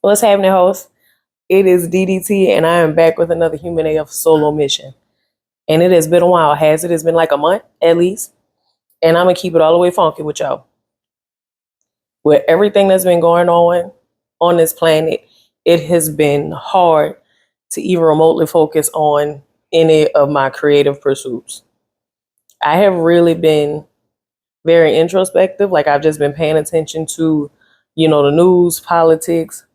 What's happening, host? It is DDT, and I am back with another Human AF solo mission. And it has been a while, has it? It's been like a month at least. And I'm going to keep it all the way funky with y'all. With everything that's been going on this planet, it has been hard to even remotely focus on any of my creative pursuits. I have really been very introspective. Like, I've just been paying attention to, the news, politics,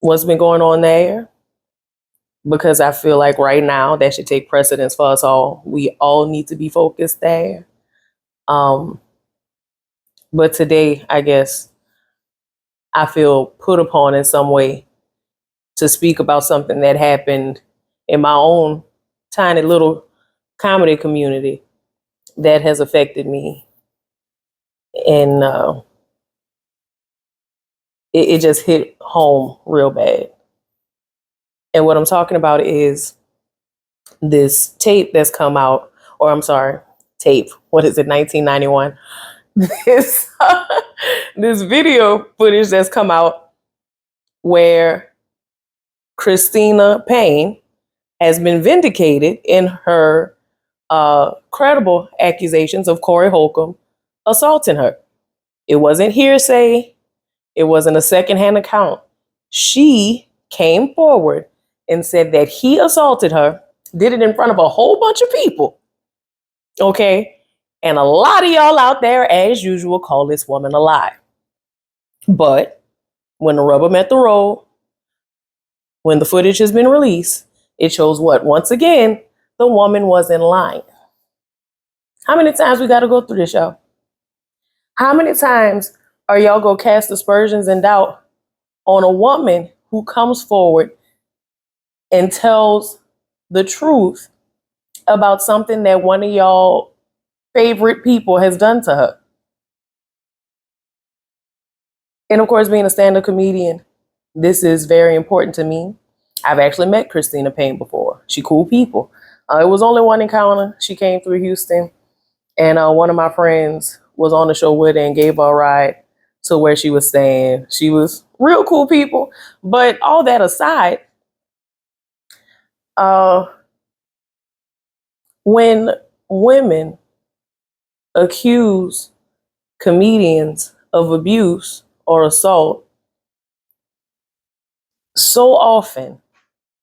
what's been going on there, because I feel like right now that should take precedence for us all. We all need to be focused there. Um, but today, I guess I feel put upon in some way to speak about something that happened in my own tiny little comedy community that has affected me. And it just hit home real bad. And what I'm talking about is this tape that's come out, or I'm sorry, tape. What is it, 1991? This this video footage that's come out where Christina Payne has been vindicated in her credible accusations of Corey Holcomb assaulting her. It wasn't hearsay. It wasn't a secondhand account. She came forward and said that he assaulted her, did it in front of a whole bunch of people. Okay? And a lot of y'all out there, as usual, call this woman a lie. But when the rubber met the road, when the footage has been released, it shows what? Once again, the woman was in line. How many times we got to go through this, y'all? How many times are y'all going to cast aspersions and doubt on a woman who comes forward and tells the truth about something that one of y'all favorite people has done to her? And of course, being a stand-up comedian, this is very important to me. I've actually met Christina Payne before. She cool people. It was only one encounter. She came through Houston, and one of my friends was on the show with her and gave her a ride to where she was staying. She was real cool people. But all that aside, when women accuse comedians of abuse or assault, so often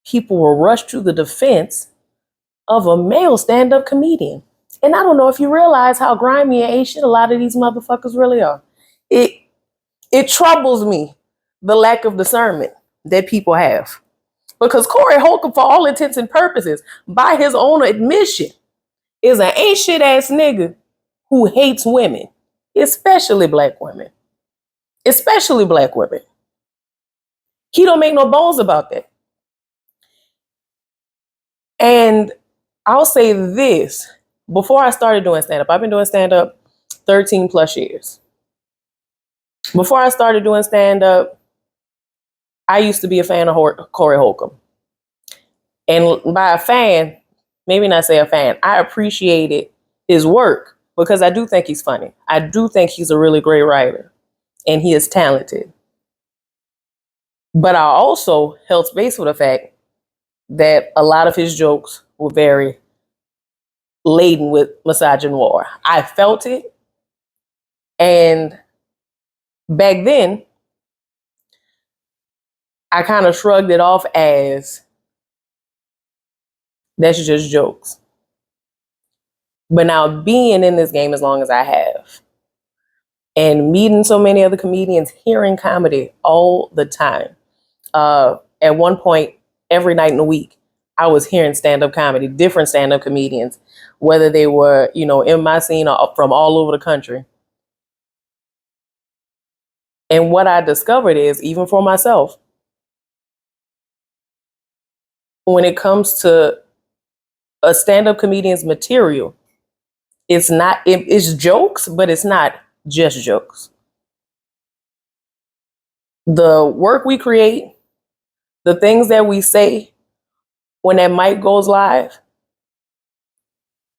people will rush to the defense of a male stand-up comedian. And I don't know if you realize how grimy and ain't shit a lot of these motherfuckers really are. It troubles me, the lack of discernment that people have. Because Corey Holcomb, for all intents and purposes, by his own admission, is an ain't shit ass nigga who hates women, especially black women. Especially black women. He don't make no bones about that. And I'll say this, before I started doing stand-up, I've been doing stand-up 13 plus years. Before I started doing stand-up, I used to be a fan of Corey Holcomb. And by a fan, maybe not say a fan, I appreciated his work because I do think he's funny. I do think he's a really great writer and he is talented. But I also held space with the fact that a lot of his jokes were very laden with misogynoir. I felt it. And back then, I kind of shrugged it off as that's just jokes. But now being in this game as long as I have and meeting so many other comedians, hearing comedy all the time. At one point, every night in the week, I was hearing stand-up comedy, different stand-up comedians, whether they were, in my scene or from all over the country. And what I discovered is, even for myself, when it comes to a stand-up comedian's material, it's jokes, but it's not just jokes. The work we create, the things that we say when that mic goes live,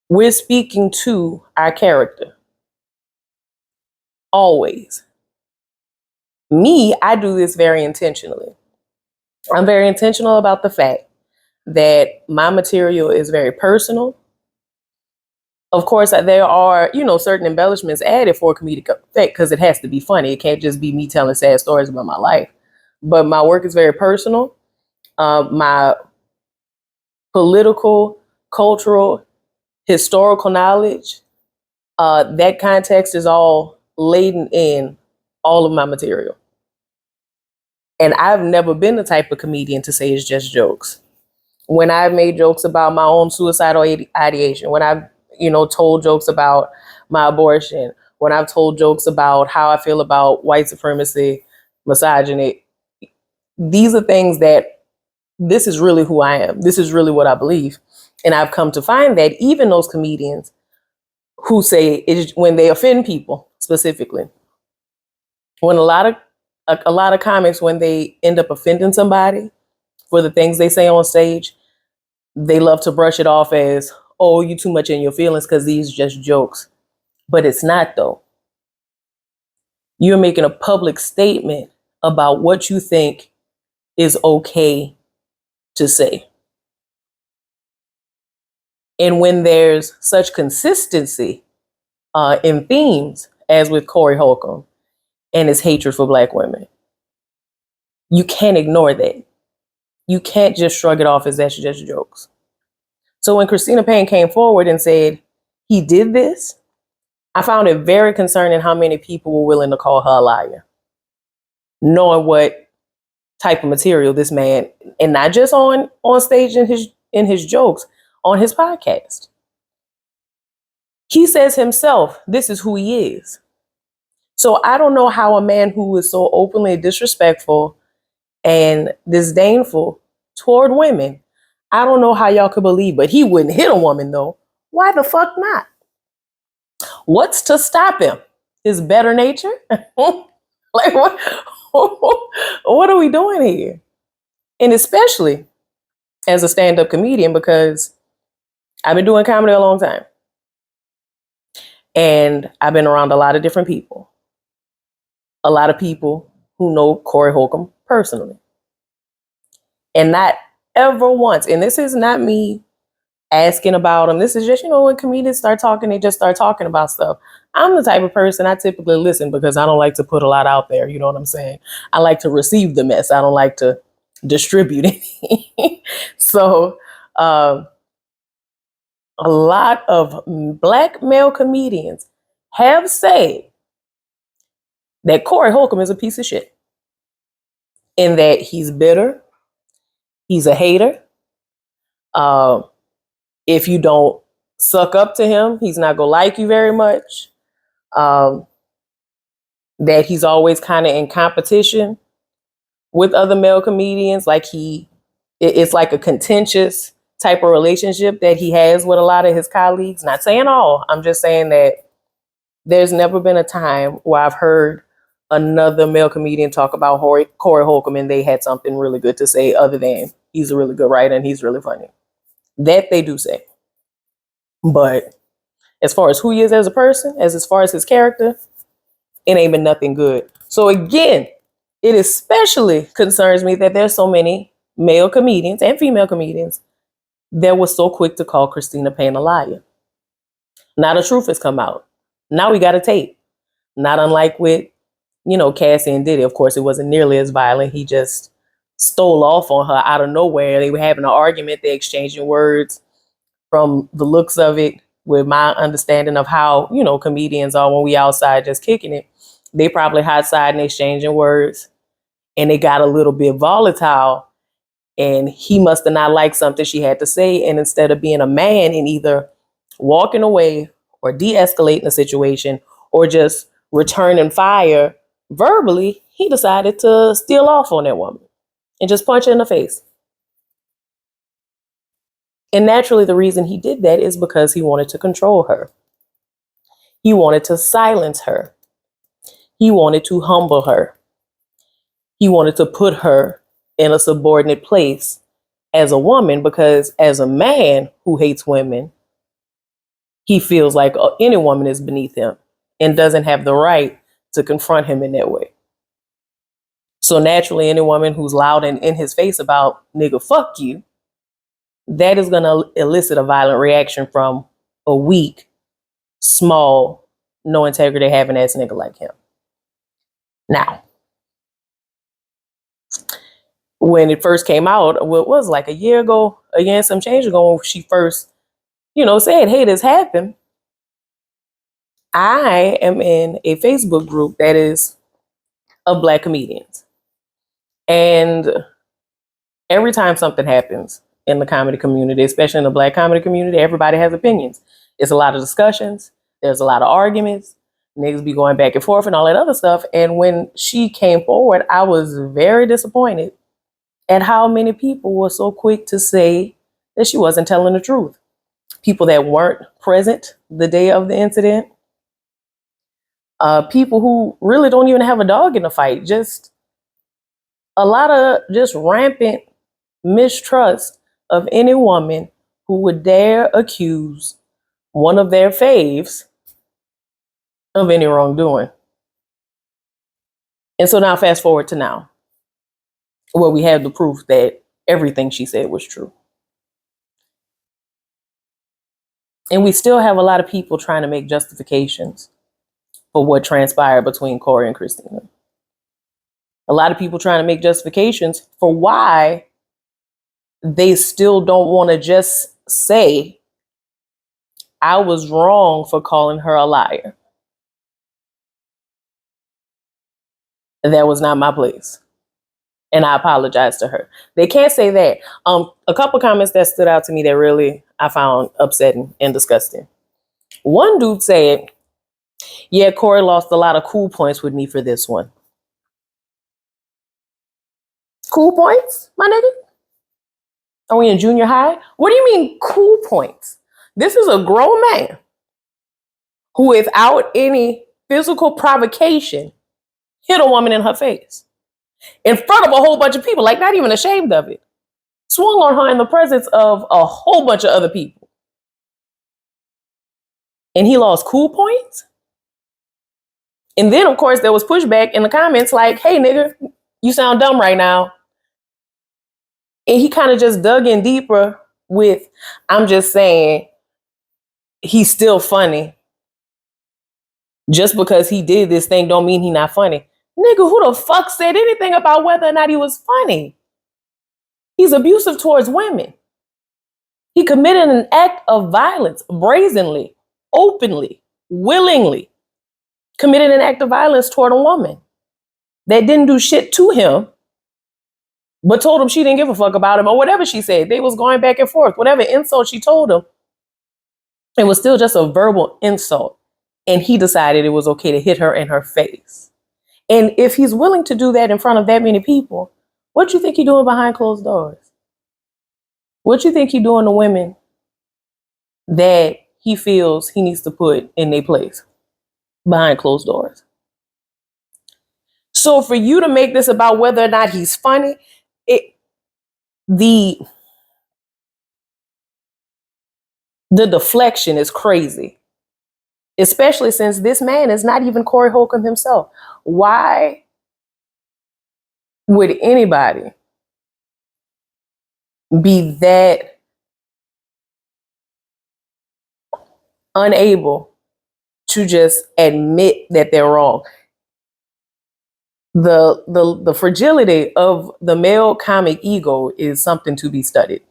we're speaking to our character. Always. Me, I do this very intentionally. I'm very intentional about the fact that my material is very personal. Of course, there are, certain embellishments added for comedic effect because it has to be funny. It can't just be me telling sad stories about my life. But my work is very personal. My political, cultural, historical knowledge, that context is all laden in all of my material. And I've never been the type of comedian to say it's just jokes. When I've made jokes about my own suicidal ideation, when I've, told jokes about my abortion, when I've told jokes about how I feel about white supremacy, misogyny, these are things that this is really who I am. This is really what I believe. And I've come to find that even those comedians who say it, when they offend people specifically, when a lot of comics, when they end up offending somebody for the things they say on stage, they love to brush it off as, oh, you too much in your feelings because these are just jokes. But it's not, though. You're making a public statement about what you think is okay to say. And when there's such consistency in themes, as with Corey Holcomb and his hatred for Black women, you can't ignore that. You can't just shrug it off as that's just jokes. So when Christina Payne came forward and said he did this, I found it very concerning how many people were willing to call her a liar, knowing what type of material this man, and not just on stage in his jokes, on his podcast. He says himself, this is who he is. So I don't know how a man who is so openly disrespectful and disdainful toward women, I don't know how y'all could believe, but he wouldn't hit a woman though. Why the fuck not? What's to stop him? His better nature? Like what? What are we doing here? And especially as a stand-up comedian, because I've been doing comedy a long time. And I've been around a lot of different people. A lot of people who know Corey Holcomb personally. And not ever once, and this is not me asking about him. This is just, when comedians start talking, they just start talking about stuff. I'm the type of person, I typically listen because I don't like to put a lot out there. You know what I'm saying? I like to receive the mess. I don't like to distribute it. So a lot of Black male comedians have said that Corey Holcomb is a piece of shit, in that he's bitter, he's a hater. If you don't suck up to him, he's not gonna like you very much. That he's always kind of in competition with other male comedians. Like it's like a contentious type of relationship that he has with a lot of his colleagues. Not saying all, I'm just saying that there's never been a time where I've heard another male comedian talk about Corey Holcomb and they had something really good to say other than he's a really good writer and he's really funny. That they do say. But as far as who he is as a person, as far as his character, it ain't been nothing good. So again, it especially concerns me that there's so many male comedians and female comedians that were so quick to call Christina Payne a liar. Now the truth has come out. Now we got a tape. Not unlike with, Cassie and Diddy. Of course, it wasn't nearly as violent. He just stole off on her out of nowhere. They were having an argument. They're exchanging words. From the looks of it, with my understanding of how, comedians are when we outside just kicking it, they probably outside and exchanging words, and it got a little bit volatile, and he must have not liked something she had to say, and instead of being a man and either walking away or de-escalating the situation or just returning fire verbally, he decided to steal off on that woman and just punch her in the face. And naturally, the reason he did that is because he wanted to control her. He wanted to silence her. He wanted to humble her. He wanted to put her in a subordinate place as a woman, because as a man who hates women, he feels like any woman is beneath him and doesn't have the right to confront him in that way. So naturally, any woman who's loud and in his face about nigga, fuck you, that is going to elicit a violent reaction from a weak, small, no integrity having ass nigga like him. Now, when it first came out, what was like a year and some change ago, when she first, said, hey, this happened. I am in a Facebook group that is of Black comedians. And every time something happens in the comedy community, especially in the Black comedy community, everybody has opinions. It's a lot of discussions. There's a lot of arguments. Niggas be going back and forth and all that other stuff. And when she came forward, I was very disappointed at how many people were so quick to say that she wasn't telling the truth. People that weren't present the day of the incident. People who really don't even have a dog in the fight. Just a lot of just rampant mistrust of any woman who would dare accuse one of their faves of any wrongdoing. And so now fast forward to now, where we have the proof that everything she said was true. And we still have a lot of people trying to make justifications for what transpired between Corey and Christina. A lot of people trying to make justifications for why they still don't want to just say, I was wrong for calling her a liar. That was not my place. And I apologize to her. They can't say that. A couple comments that stood out to me that really I found upsetting and disgusting. One dude said, yeah, Corey lost a lot of cool points with me for this one. Cool points, my nigga? Are we in junior high? What do you mean cool points? This is a grown man who, without any physical provocation, hit a woman in her face in front of a whole bunch of people, like not even ashamed of it. Swung on her in the presence of a whole bunch of other people. And he lost cool points? And then, of course, there was pushback in the comments like, hey, nigga, you sound dumb right now. And he kind of just dug in deeper with, I'm just saying, he's still funny. Just because he did this thing don't mean he's not funny. Nigga, who the fuck said anything about whether or not he was funny? He's abusive towards women. He committed an act of violence brazenly, openly, willingly. Committed an act of violence toward a woman that didn't do shit to him, but told him she didn't give a fuck about him or whatever she said. They was going back and forth. Whatever insult she told him, it was still just a verbal insult. And he decided it was okay to hit her in her face. And if he's willing to do that in front of that many people, what you think he's doing behind closed doors? What you think he's doing to women that he feels he needs to put in their place behind closed doors? So for you to make this about whether or not he's funny, the deflection is crazy. Especially since this man is not even Corey Holcomb himself. Why would anybody be that unable to just admit that they're wrong? The fragility of the male comic ego is something to be studied.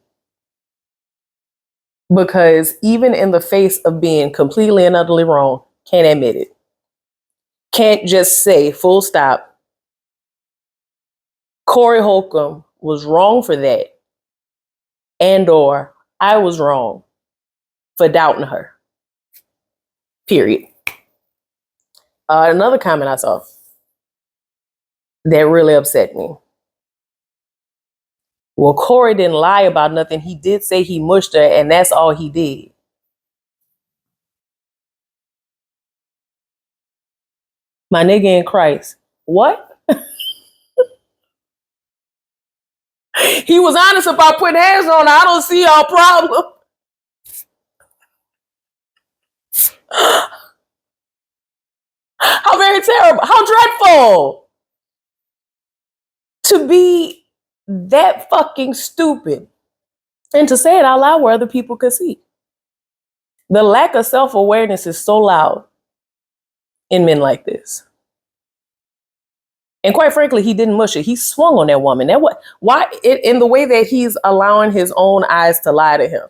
Because even in the face of being completely and utterly wrong, can't admit it. Can't just say, full stop, Corey Holcomb was wrong for that, and or I was wrong for doubting her. Period. Another comment I saw that really upset me. Well, Corey didn't lie about nothing. He did say he mushed her, and that's all he did. My nigga in Christ. What? He was honest about putting hands on her. I don't see our problem. How very terrible. How dreadful. to be that fucking stupid and to say it out loud where other people could see. The lack of self-awareness is so loud in men like this. And quite frankly, he didn't mush it. He swung on that woman. In the way that he's allowing his own eyes to lie to him.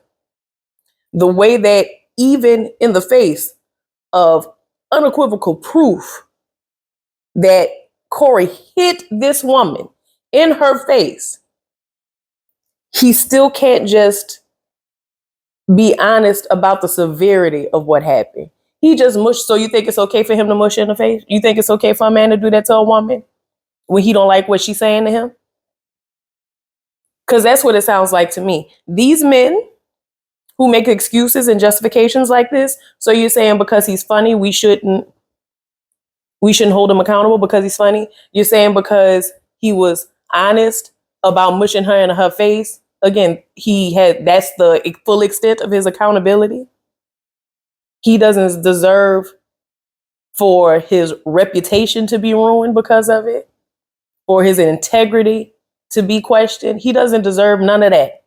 The way that even in the face of unequivocal proof that Corey hit this woman in her face, he still can't just be honest about the severity of what happened. He just mushed. So you think it's okay for him to mush in the face? You think it's okay for a man to do that to a woman when he don't like what she's saying to him? Because that's what it sounds like to me. These men who make excuses and justifications like this, so you're saying because he's funny, we shouldn't hold him accountable because he's funny? You're saying because he was honest about mushing her in her face? Again, that's the full extent of his accountability. He doesn't deserve for his reputation to be ruined because of it, or his integrity to be questioned. He doesn't deserve none of that.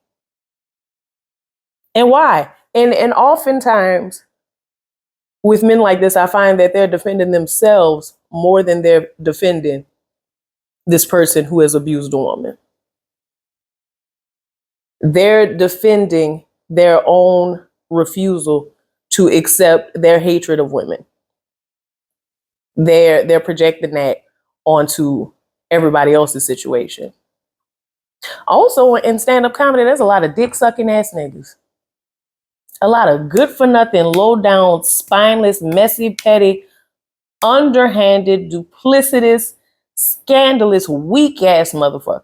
And why? And oftentimes with men like this, I find that they're defending themselves more than they're defending this person who has abused a woman. They're defending their own refusal to accept their hatred of women. They're projecting that onto everybody else's situation. Also, in stand-up comedy, there's a lot of dick-sucking ass niggas. A lot of good-for-nothing, low-down, spineless, messy, petty, underhanded, duplicitous, scandalous, weak-ass motherfuckers.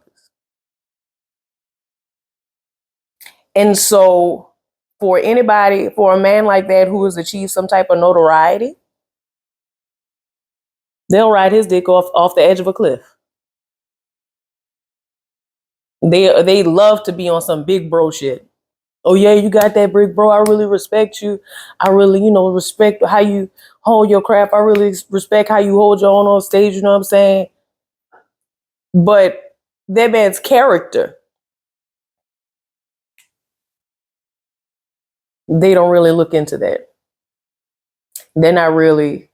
And so, for a man like that who has achieved some type of notoriety, they'll ride his dick off the edge of a cliff. They love to be on some big bro shit. Oh yeah, you got that brick, bro. I really respect you. I really, respect how you hold your craft. I really respect how you hold your own on stage. You know what I'm saying? But that man's character, they don't really look into that. They're not really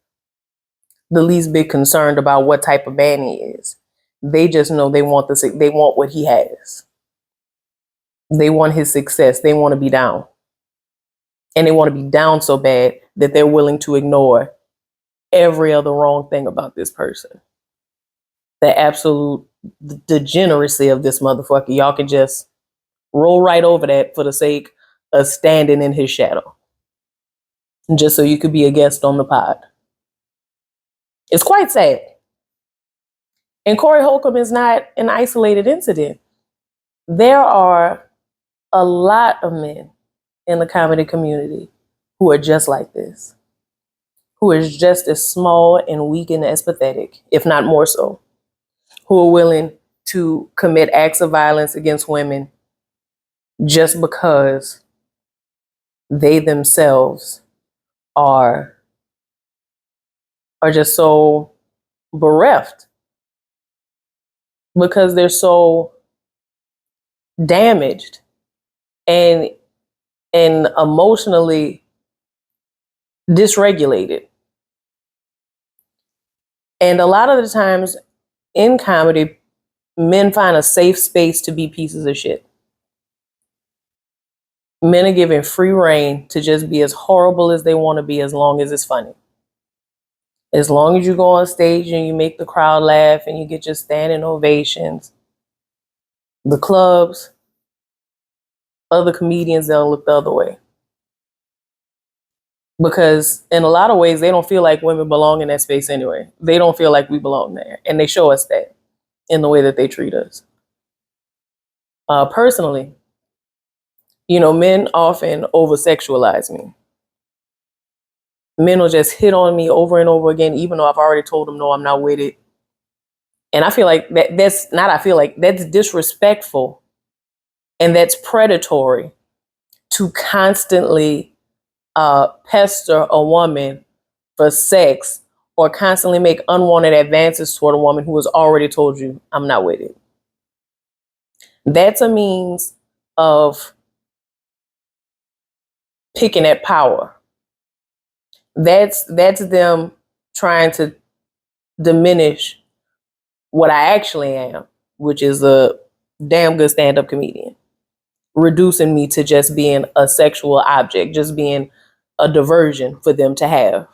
the least bit concerned about what type of man he is. They just know they want what he has. They want his success. They want to be down. And they want to be down so bad that they're willing to ignore every other wrong thing about this person. The absolute degeneracy of this motherfucker. Y'all can just roll right over that for the sake of standing in his shadow. Just so you could be a guest on the pod. It's quite sad. And Corey Holcomb is not an isolated incident. There are a lot of men in the comedy community who are just like this, who is just as small and weak and as pathetic, if not more so, who are willing to commit acts of violence against women just because they themselves are just so bereft, because they're so damaged and emotionally dysregulated. And a lot of the times in comedy, men find a safe space to be pieces of shit. Men are given free reign to just be as horrible as they want to be, as long as it's funny. As long as you go on stage and you make the crowd laugh and you get your standing ovations, the clubs, other comedians, they'll look the other way. Because in a lot of ways, they don't feel like women belong in that space anyway. They don't feel like we belong there. And they show us that in the way that they treat us. Personally, men often over-sexualize me. Men will just hit on me over and over again, even though I've already told them, no, I'm not with it. And I feel like that's disrespectful and that's predatory to constantly pester a woman for sex or constantly make unwanted advances toward a woman who has already told you, I'm not with it. That's a means of picking at power. That's them trying to diminish what I actually am, which is a damn good stand-up comedian. Reducing me to just being a sexual object, just being a diversion for them to have,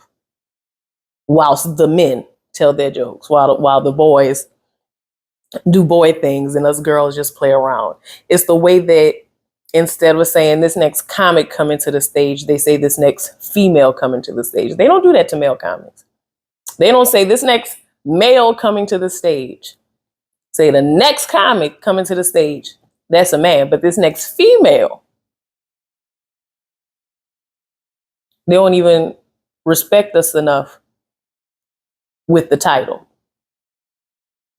whilst the men tell their jokes, while the boys do boy things and us girls just play around. It's the way that instead of saying this next comic coming to the stage, they say this next female coming to the stage. They don't do that to male comics. They don't say this next male coming to the stage. Say the next comic coming to the stage, that's a man. But this next female, they don't even respect us enough with the title.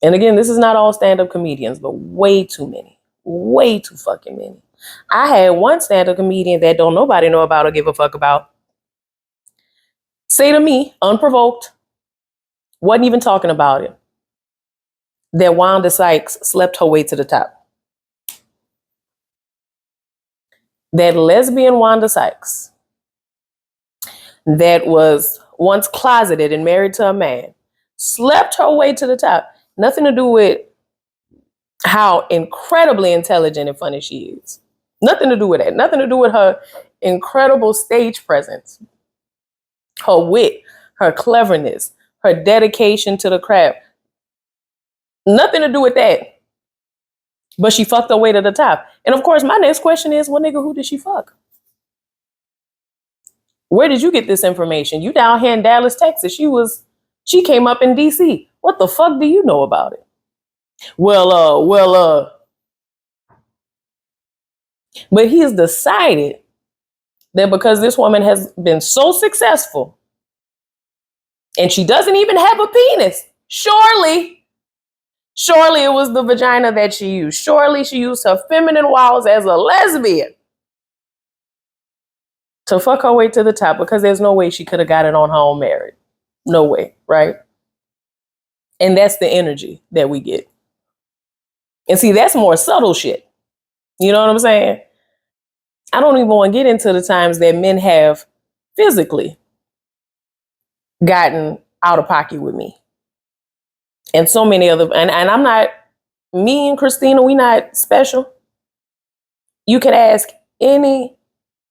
And again, this is not all stand-up comedians, but way too many. Way too fucking many. I had one stand-up comedian that don't nobody know about or give a fuck about say to me, unprovoked, wasn't even talking about it, that Wanda Sykes slept her way to the top. That lesbian Wanda Sykes, that was once closeted and married to a man, slept her way to the top. Nothing to do with how incredibly intelligent and funny she is. Nothing to do with that. Nothing to do with her incredible stage presence, her wit, her cleverness, her dedication to the craft. Nothing to do with that. But she fucked her way to the top. And of course, my next question is, well, nigga, who did she fuck? Where did you get this information? You down here in Dallas, Texas. She came up in DC. What the fuck do you know about it? But he has decided that because this woman has been so successful and she doesn't even have a penis, surely it was the vagina that she used. Surely she used her feminine wiles as a lesbian to fuck her way to the top, because there's no way she could have got it on her own merit. No way, right? And that's the energy that we get. And see, that's more subtle shit. You know what I'm saying? I don't even want to get into the times that men have physically gotten out of pocket with me. And so many other, and I'm not, me and Christina, we not special. You could ask any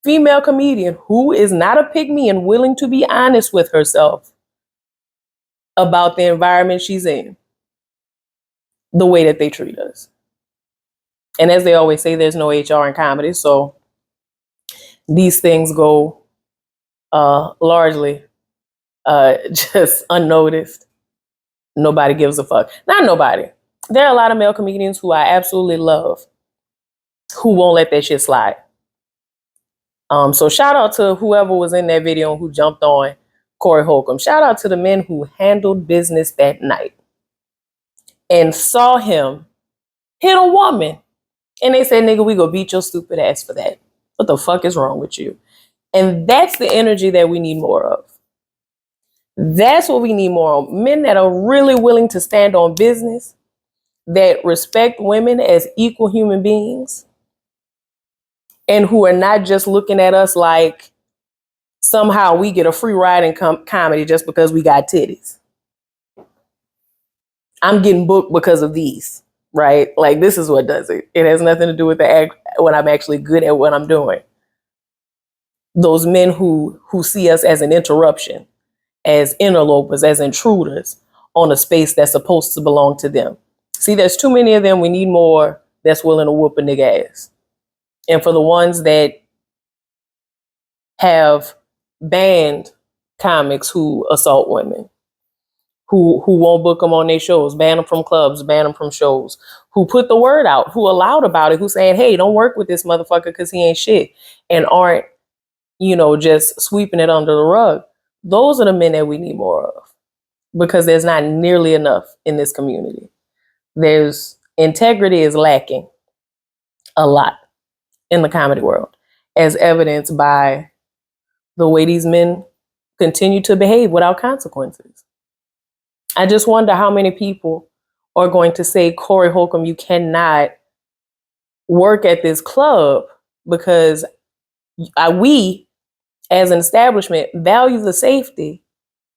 female comedian who is not a pygmy and willing to be honest with herself about the environment she's in, the way that they treat us. And as they always say, there's no HR in comedy, so these things go largely just unnoticed. Nobody gives a fuck. Not nobody. There are a lot of male comedians who I absolutely love who won't let that shit slide. So shout out to whoever was in that video and who jumped on Corey Holcomb. Shout out to the men who handled business that night and saw him hit a woman. And they said, nigga, we go beat your stupid ass for that. What the fuck is wrong with you? And that's the energy that we need more of. That's what we need more of. Men that are really willing to stand on business, that respect women as equal human beings, and who are not just looking at us like somehow we get a free ride in comedy just because we got titties. I'm getting booked because of these, right? Like, this is what does it. It has nothing to do with when I'm actually good at what I'm doing. Those men who see us as an interruption, as interlopers, as intruders on a space that's supposed to belong to them. See, there's too many of them. We need more that's willing to whoop a nigga ass. And for the ones that have banned comics who assault women, who won't book them on their shows, ban them from clubs, ban them from shows, who put the word out, who allowed about it, who saying, hey, don't work with this motherfucker because he ain't shit, and aren't, just sweeping it under the rug. Those are the men that we need more of, because there's not nearly enough in this community. There's integrity is lacking a lot in the comedy world, as evidenced by the way these men continue to behave without consequences. I just wonder how many people are going to say, Corey Holcomb, you cannot work at this club because we, as an establishment, value the safety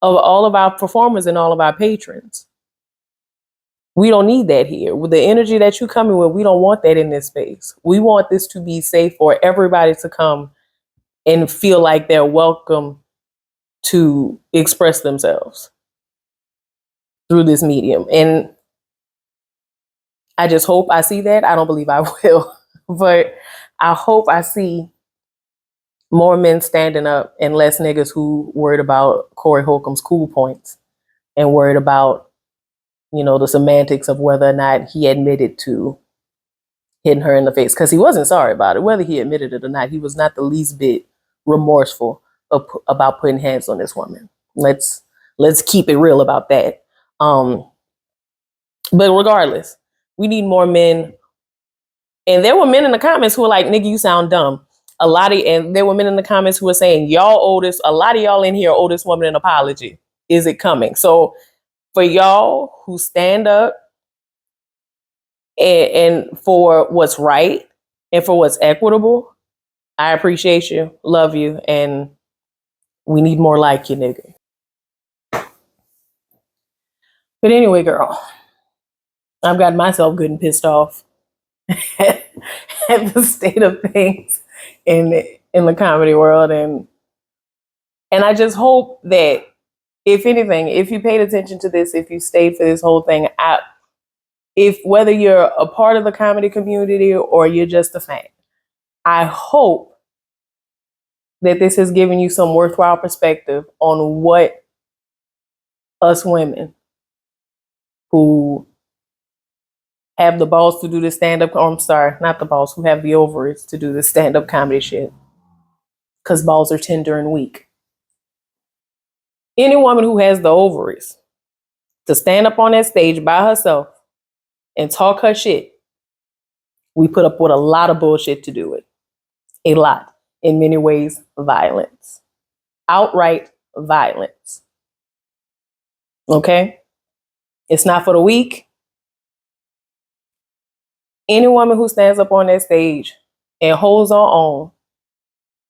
of all of our performers and all of our patrons. We don't need that here. With the energy that you come in with, we don't want that in this space. We want this to be safe for everybody to come and feel like they're welcome to express themselves through this medium. And I just hope I see that. I don't believe I will, but I hope I see more men standing up and less niggas who worried about Corey Holcomb's cool points and worried about, the semantics of whether or not he admitted to hitting her in the face, because he wasn't sorry about it. Whether he admitted it or not, he was not the least bit remorseful about putting hands on this woman. Let's keep it real about that. But regardless, we need more men. And there were men in the comments who were like, nigga, you sound dumb. And there were men in the comments who were saying, a lot of y'all in here owe this woman an apology. Is it coming? So for y'all who stand up and for what's right and for what's equitable, I appreciate you, love you, and we need more like you, nigga. But anyway, girl, I've got myself good and pissed off at the state of things in the comedy world, and I just hope that, if anything, if you paid attention to this, if you stayed for this whole thing, if whether you're a part of the comedy community or you're just a fan, I hope that this has given you some worthwhile perspective on what us women who have the balls to do the stand-up, I'm sorry, not the balls, who have the ovaries to do the stand-up comedy shit, because balls are tender and weak. Any woman who has the ovaries to stand up on that stage by herself and talk her shit, we put up with a lot of bullshit to do it. A lot. In many ways, violence. Outright violence. Okay? It's not for the weak. Any woman who stands up on that stage and holds her own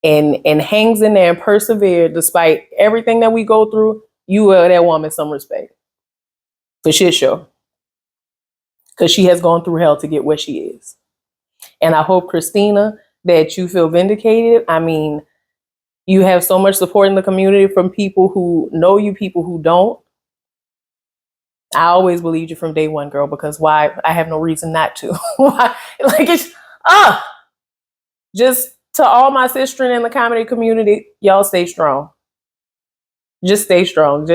and hangs in there and perseveres despite everything that we go through, you owe that woman some respect. For shit sure. Because she has gone through hell to get where she is. And I hope, Christina, that you feel vindicated. I mean, you have so much support in the community from people who know you, people who don't. I always believed you from day one, girl, because why? I have no reason not to. Why? Like, it's, just to all my sisters in the comedy community, y'all stay strong. Just stay strong.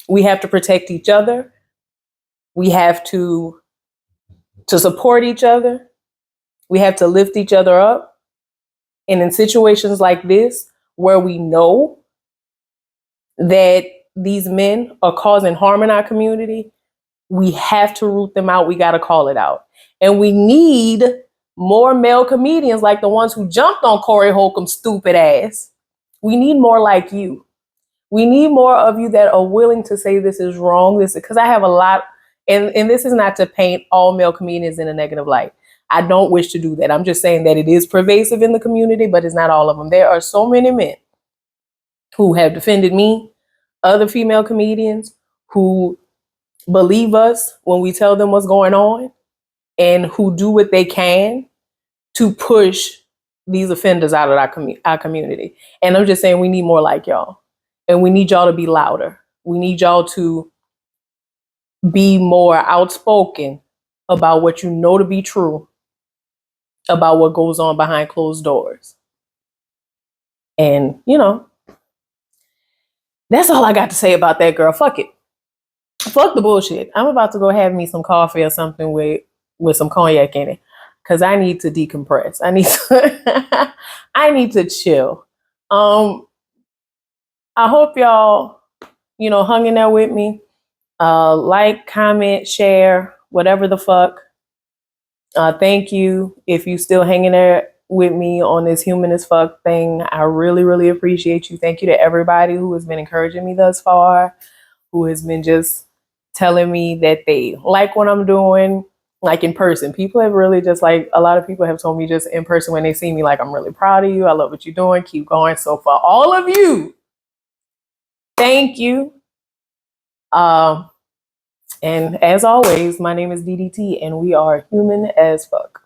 We have to protect each other. We have to support each other. We have to lift each other up. And in situations like this, where we know that these men are causing harm in our community, we have to root them out. We got to call it out. And we need more male comedians like the ones who jumped on Corey Holcomb's stupid ass. We need more like you. We need more of you that are willing to say this is wrong. Because I have a lot, and this is not to paint all male comedians in a negative light. I don't wish to do that. I'm just saying that it is pervasive in the community, but it's not all of them. There are so many men who have defended me, other female comedians who believe us when we tell them what's going on and who do what they can to push these offenders out of our community. And I'm just saying we need more like y'all. And we need y'all to be louder. We need y'all to be more outspoken about what you know to be true about what goes on behind closed doors. And, that's all I got to say about that, girl. Fuck it. Fuck the bullshit. I'm about to go have me some coffee or something with some cognac in it, because I need to decompress. I need to chill. I hope y'all, hung in there with me. Like, comment, share, whatever the fuck. Thank you if you still hanging there with me on this human as fuck thing. I really, really appreciate you. Thank you to everybody who has been encouraging me thus far, who has been just telling me that they like what I'm doing, like in person. People have really just like, a lot of people have told me just in person when they see me, like, I'm really proud of you. I love what you're doing. Keep going. So for all of you, thank you. Um, and as always, my name is DDT and we are human as fuck.